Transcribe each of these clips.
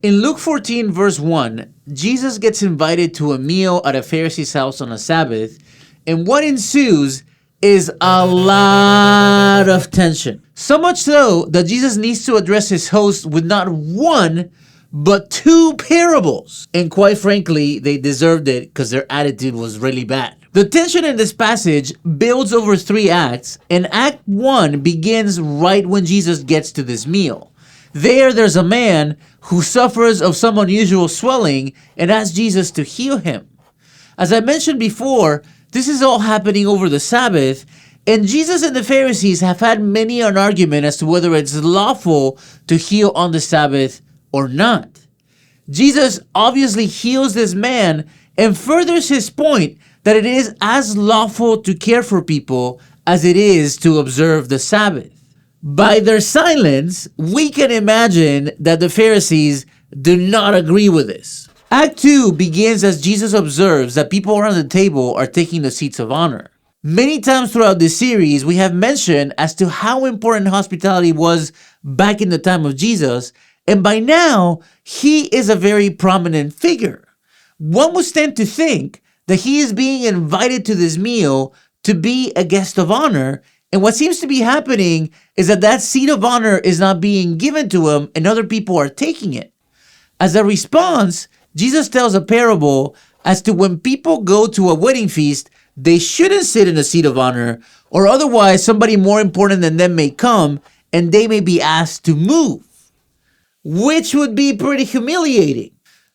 In Luke 14, verse 1, Jesus gets invited to a meal at a Pharisee's house on a Sabbath, and what ensues is a lot of tension. So much so that Jesus needs to address his host with not one, but two parables. And quite frankly, they deserved it because their attitude was really bad. The tension in this passage builds over 3 acts, and Act 1 begins right when Jesus gets to this meal. There's a man who suffers of some unusual swelling and asks Jesus to heal him. As I mentioned before, this is all happening over the Sabbath, and Jesus and the Pharisees have had many an argument as to whether it's lawful to heal on the Sabbath or not. Jesus obviously heals this man and furthers his point that it is as lawful to care for people as it is to observe the Sabbath. By their silence, we can imagine that the Pharisees do not agree with this. Act 2 begins as Jesus observes that people around the table are taking the seats of honor. Many times throughout this series, we have mentioned as to how important hospitality was back in the time of Jesus, and by now, he is a very prominent figure. One would stand to think that he is being invited to this meal to be a guest of honor, and what seems to be happening is that seat of honor is not being given to him and other people are taking it. As a response, Jesus tells a parable as to when people go to a wedding feast, they shouldn't sit in a seat of honor, or otherwise somebody more important than them may come and they may be asked to move, which would be pretty humiliating.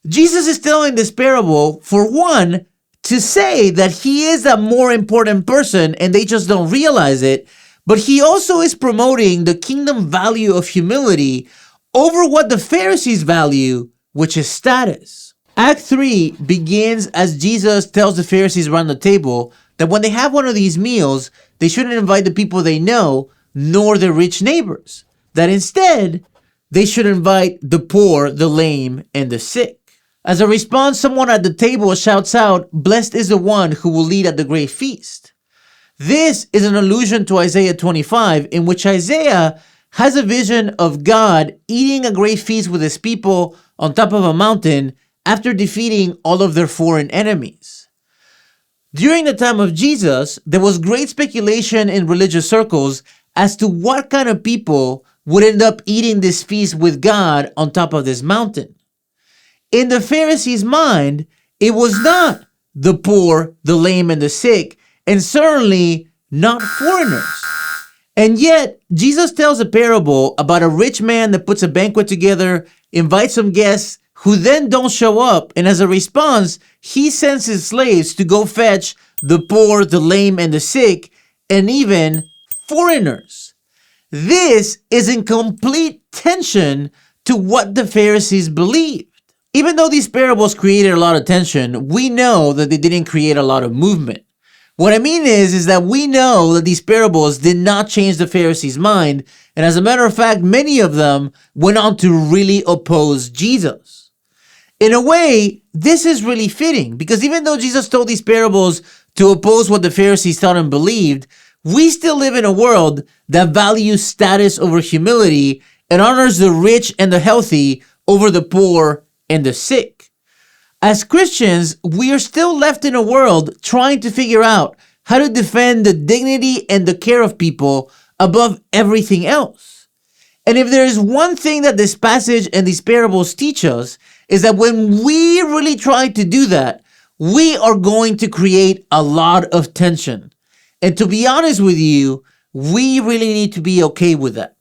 Jesus is telling this parable, for one, to say that he is a more important person and they just don't realize it, but he also is promoting the kingdom value of humility over what the Pharisees value, which is status. Act 3 begins as Jesus tells the Pharisees around the table that when they have one of these meals, they shouldn't invite the people they know, nor their rich neighbors. That instead, they should invite the poor, the lame, and the sick. As a response, someone at the table shouts out, "Blessed is the one who will lead at the great feast." This is an allusion to Isaiah 25, in which Isaiah has a vision of God eating a great feast with his people on top of a mountain after defeating all of their foreign enemies. During the time of Jesus, there was great speculation in religious circles as to what kind of people would end up eating this feast with God on top of this mountain. In the Pharisees' mind, it was not the poor, the lame, and the sick, and certainly not foreigners. And yet, Jesus tells a parable about a rich man that puts a banquet together, invites some guests who then don't show up, and as a response, he sends his slaves to go fetch the poor, the lame, and the sick, and even foreigners. This is in complete tension to what the Pharisees believed. Even though these parables created a lot of tension, we know that they didn't create a lot of movement. What I mean is that we know that these parables did not change the Pharisees' mind, and as a matter of fact, many of them went on to really oppose Jesus. In a way, this is really fitting, because even though Jesus told these parables to oppose what the Pharisees thought and believed, we still live in a world that values status over humility and honors the rich and the healthy over the poor and the sick. As Christians, we are still left in a world trying to figure out how to defend the dignity and the care of people above everything else. And if there is one thing that this passage and these parables teach us, is that when we really try to do that, we are going to create a lot of tension. And to be honest with you, we really need to be okay with that.